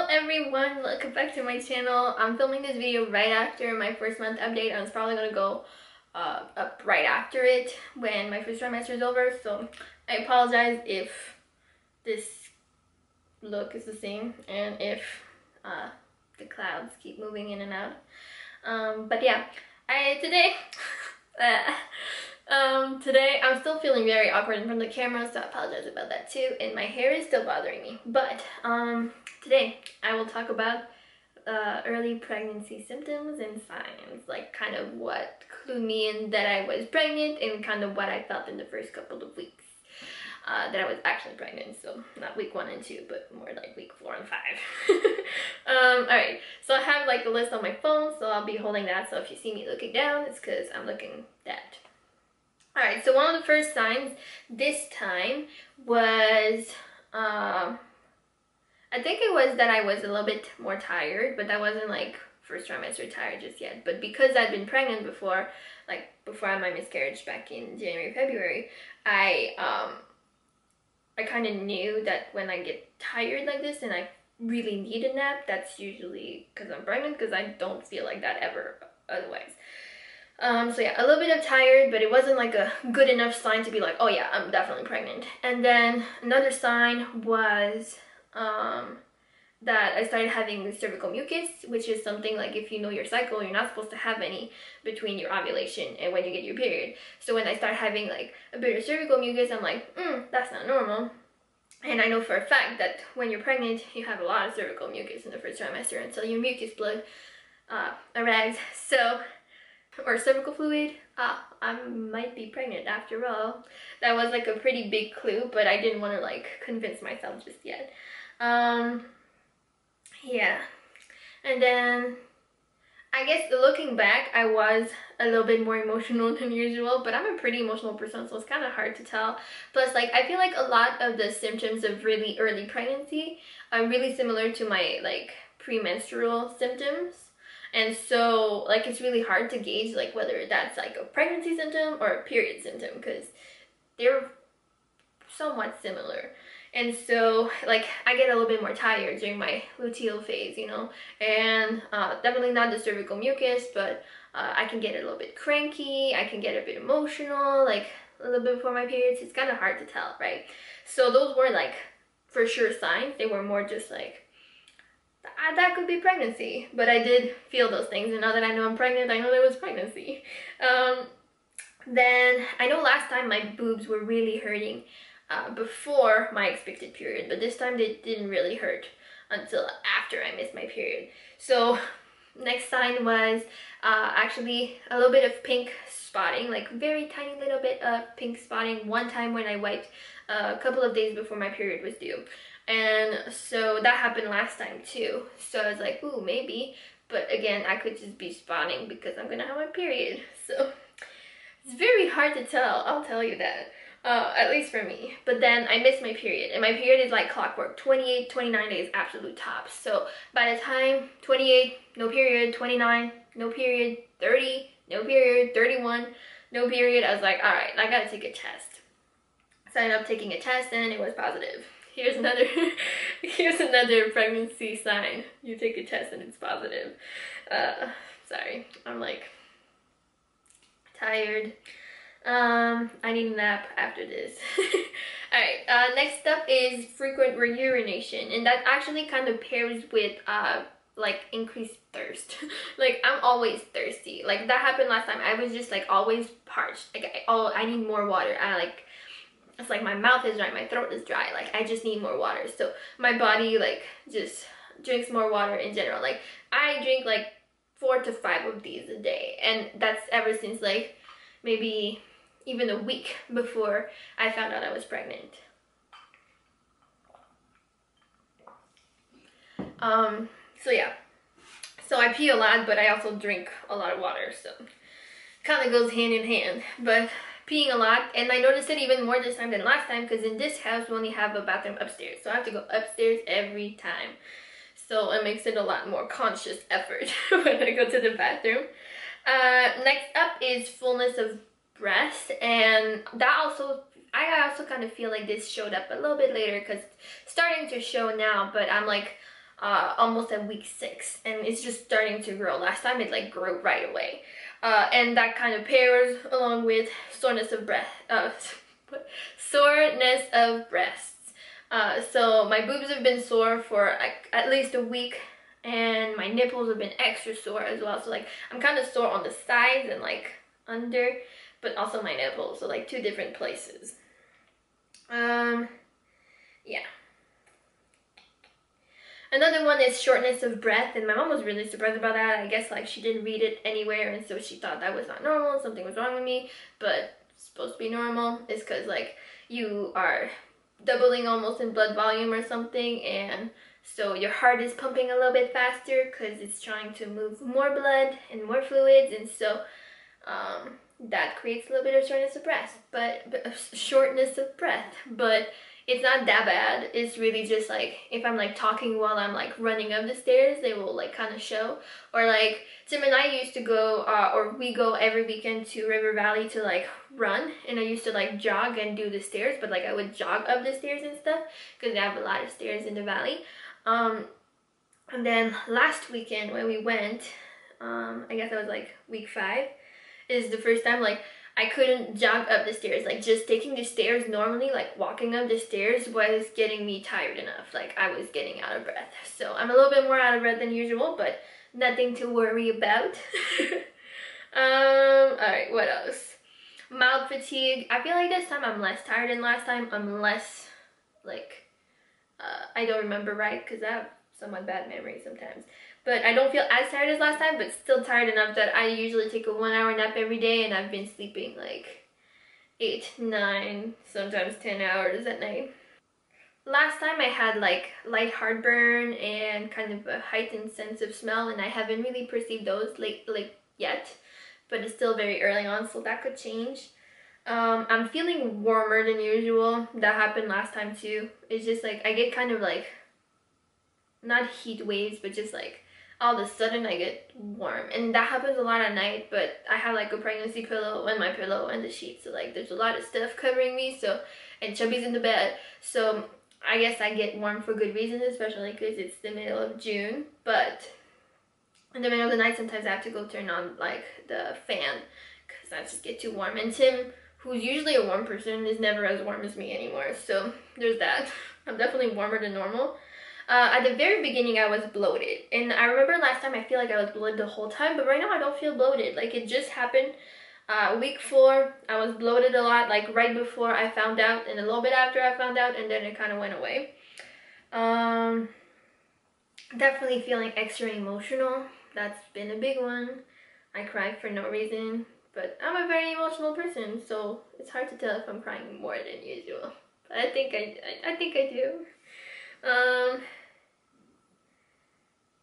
Hello everyone, welcome back to my channel. I'm filming this video right after my first month update, and it's probably gonna go up right after it when my first trimester is over, so I apologize if this look is the same and if the clouds keep moving in and out. But yeah, today I'm still feeling very awkward in front of the camera, so I apologize about that too, and my hair is still bothering me. But today I will talk about early pregnancy symptoms and signs, like kind of what clued me in that I was pregnant and kind of what I felt in the first couple of weeks that I was actually pregnant. So not week 1 and 2, but more like week 4 and 5. Alright, so I have like the list on my phone, so I'll be holding that, so if you see me looking down, it's because I'm looking that. Alright, so one of the first signs this time was, I think it was that I was a little bit more tired, but that wasn't like first trimester tired just yet. But because I'd been pregnant before, like before I had my miscarriage back in January, February, I kind of knew that when I get tired like this and I really need a nap, that's usually because I'm pregnant, because I don't feel like that ever otherwise. So yeah, a little bit of tired, but it wasn't like a good enough sign to be like, oh yeah, I'm definitely pregnant. And then another sign was that I started having cervical mucus, which is something like if you know your cycle, you're not supposed to have any between your ovulation and when you get your period. So when I start having like a bit of cervical mucus, I'm like, that's not normal. And I know for a fact that when you're pregnant, you have a lot of cervical mucus in the first trimester until your mucus blood arrives. So, or cervical fluid, I might be pregnant after all. That was like a pretty big clue, but I didn't want to like convince myself just yet. Yeah, and then I guess looking back, I was a little bit more emotional than usual, but I'm a pretty emotional person, so it's kind of hard to tell. Plus, like, I feel like a lot of the symptoms of really early pregnancy are really similar to my like premenstrual symptoms. And so, like, it's really hard to gauge, like, whether that's, like, a pregnancy symptom or a period symptom, because they're somewhat similar. And so, like, I get a little bit more tired during my luteal phase, you know, and definitely not the cervical mucus, but I can get a little bit cranky, I can get a bit emotional, like, a little bit before my periods. It's kind of hard to tell, right? So those were, like, for sure signs. They were more just, like, that could be pregnancy, but I did feel those things, and now that I know I'm pregnant, I know there was pregnancy. Then I know last time my boobs were really hurting before my expected period, but this time they didn't really hurt until after I missed my period. So next sign was actually a little bit of pink spotting, like very tiny little bit of pink spotting one time when I wiped a couple of days before my period was due. And so that happened last time too. So I was like, ooh, maybe. But again, I could just be spotting because I'm gonna have my period. So it's very hard to tell, I'll tell you that. At least for me. But then I missed my period. And my period is like clockwork. 28, 29 days, absolute tops. So by the time 28, no period. 29, no period. 30, no period. 31, no period. I was like, alright, I gotta take a test. So I ended up taking a test and it was positive. Here's another pregnancy sign. You take a test and it's positive. Sorry, I'm like tired. I need a nap after this. Alright, next up is frequent urination, and that actually kind of pairs with like increased thirst. Like, I'm always thirsty. Like, that happened last time. I was just like always parched. Like, I need more water. It's like my mouth is dry, my throat is dry, like I just need more water. So my body like just drinks more water in general. Like, I drink like 4 to 5 of these a day, and that's ever since like maybe even a week before I found out I was pregnant. So yeah, so I pee a lot, but I also drink a lot of water, so kind of goes hand in hand. But peeing a lot, and I noticed it even more this time than last time, because in this house we only have a bathroom upstairs, so I have to go upstairs every time. So it makes it a lot more conscious effort when I go to the bathroom. Next up is fullness of breast, and that also, I also kind of feel like this showed up a little bit later, because it's starting to show now, but I'm like almost at week 6, and it's just starting to grow. Last time it like grew right away, and that kind of pairs along with soreness of soreness of breasts. So my boobs have been sore for like at least a week, and my nipples have been extra sore as well. So like I'm kind of sore on the sides and like under, but also my nipples, so like 2 different places. Yeah. Another one is shortness of breath, and my mom was really surprised about that. I guess like she didn't read it anywhere, and so she thought that was not normal, something was wrong with me, but it's supposed to be normal. It's because like you are doubling almost in blood volume or something, and so your heart is pumping a little bit faster because it's trying to move more blood and more fluids, and so that creates a little bit of shortness of breath, but it's not that bad. It's really just like if I'm like talking while I'm like running up the stairs, they will like kind of show. Or like Tim and I used to go, or we go every weekend to River Valley to like run, and I used to like jog and do the stairs, but like I would jog up the stairs and stuff because they have a lot of stairs in the valley. And then last weekend when we went, I guess that was like week 5, is the first time like I couldn't jog up the stairs. Like just taking the stairs normally, like walking up the stairs was getting me tired enough. Like I was getting out of breath. So I'm a little bit more out of breath than usual, but nothing to worry about. Alright, what else? Mild fatigue. I feel like this time I'm less tired than last time. I'm less like, I don't remember right because I have somewhat bad memory sometimes. But I don't feel as tired as last time, but still tired enough that I usually take a 1-hour nap every day, and I've been sleeping like 8, 9, sometimes 10 hours at night. Last time I had like light heartburn and kind of a heightened sense of smell, and I haven't really perceived those yet, but it's still very early on, so that could change. I'm feeling warmer than usual. That happened last time too. It's just like I get kind of like, not heat waves, but just like all of a sudden I get warm, and that happens a lot at night. But I have like a pregnancy pillow and my pillow and the sheets, so like there's a lot of stuff covering me, so, and Chubby's in the bed, so I guess I get warm for good reason, especially because it's the middle of June. But in the middle of the night sometimes I have to go turn on like the fan because I just get too warm, and Tim, who's usually a warm person, is never as warm as me anymore, so there's that. I'm definitely warmer than normal. At the very beginning I was bloated, and I remember last time I feel like I was bloated the whole time, but right now I don't feel bloated. Like it just happened. Week 4 I was bloated a lot, like right before I found out and a little bit after I found out, and then it kind of went away. Definitely feeling extra emotional. That's been a big one. I cried for no reason, but I'm a very emotional person, so it's hard to tell if I'm crying more than usual. But I think I do.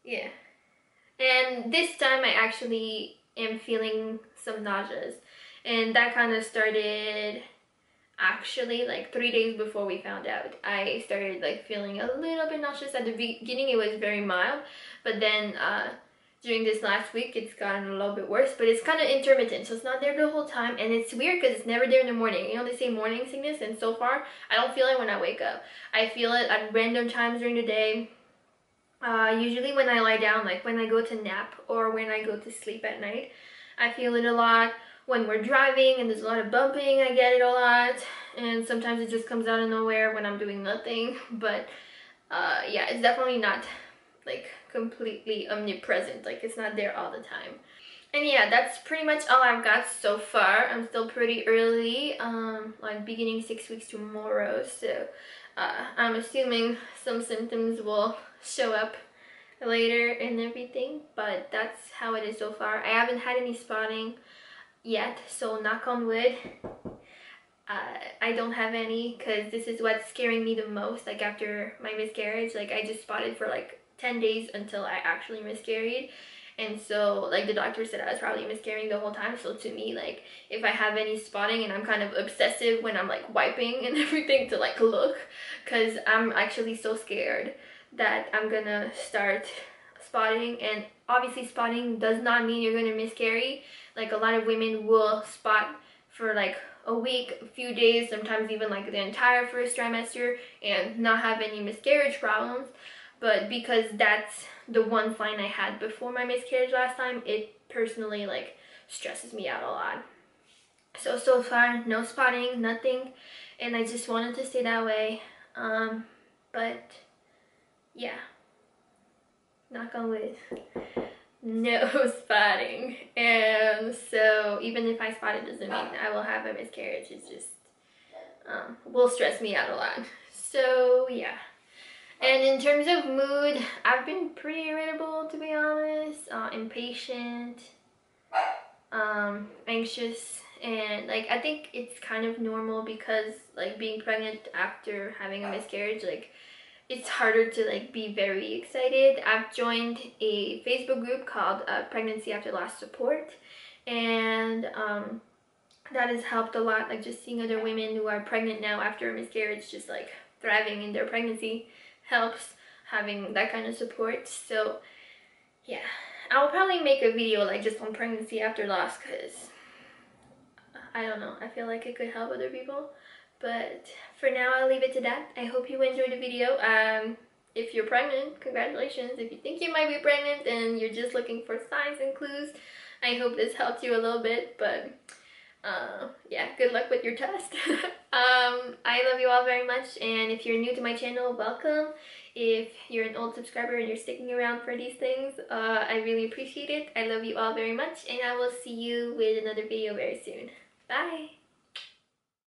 Yeah, and this time I actually am feeling some nauseas, and that kind of started actually like 3 days before we found out. I started like feeling a little bit nauseous. At the beginning it was very mild, but then during this last week it's gotten a little bit worse, but it's kind of intermittent, so it's not there the whole time. And it's weird because it's never there in the morning. You know, they say morning sickness, and so far I don't feel it when I wake up. I feel it at random times during the day, usually when I lie down, like when I go to nap or when I go to sleep at night. I feel it a lot. When we're driving and there's a lot of bumping, I get it a lot, and sometimes it just comes out of nowhere when I'm doing nothing. But yeah, it's definitely not like completely omnipresent, like it's not there all the time. And yeah, that's pretty much all I've got so far. I'm still pretty early, like beginning 6 weeks tomorrow, so I'm assuming some symptoms will show up later and everything, but that's how it is so far. I haven't had any spotting yet, so knock on wood, I don't have any, because this is what's scaring me the most. Like after my miscarriage, like I just spotted for like 10 days until I actually miscarried, and so like the doctor said I was probably miscarrying the whole time. So to me, like if I have any spotting, and I'm kind of obsessive when I'm like wiping and everything to like look, because I'm actually so scared that I'm gonna start spotting. And obviously spotting does not mean you're gonna miscarry. Like a lot of women will spot for like a week, a few days, sometimes even like the entire first trimester and not have any miscarriage problems. but because that's the one sign I had before my miscarriage last time, it personally like stresses me out a lot. So far, no spotting, nothing, and I just wanted to stay that way. But yeah, knock on wood, no spotting. And so even if I spot it, doesn't mean I will have a miscarriage. It's just will stress me out a lot. So yeah. And in terms of mood, I've been pretty irritable, to be honest, impatient, anxious, and like I think it's kind of normal because like being pregnant after having a miscarriage, like it's harder to like be very excited. I've joined a Facebook group called Pregnancy After Loss Support, and that has helped a lot, like just seeing other women who are pregnant now after a miscarriage just like thriving in their pregnancy helps, having that kind of support. So yeah, I'll probably make a video like just on pregnancy after loss, because I don't know, I feel like it could help other people. But for now, I'll leave it to that. I hope you enjoyed the video. If you're pregnant, congratulations. If you think you might be pregnant and you're just looking for signs and clues, I hope this helped you a little bit. But yeah, good luck with your test. I love you all very much, and if you're new to my channel, welcome. If you're an old subscriber and you're sticking around for these things, I really appreciate it. I love you all very much, and I will see you with another video very soon. Bye!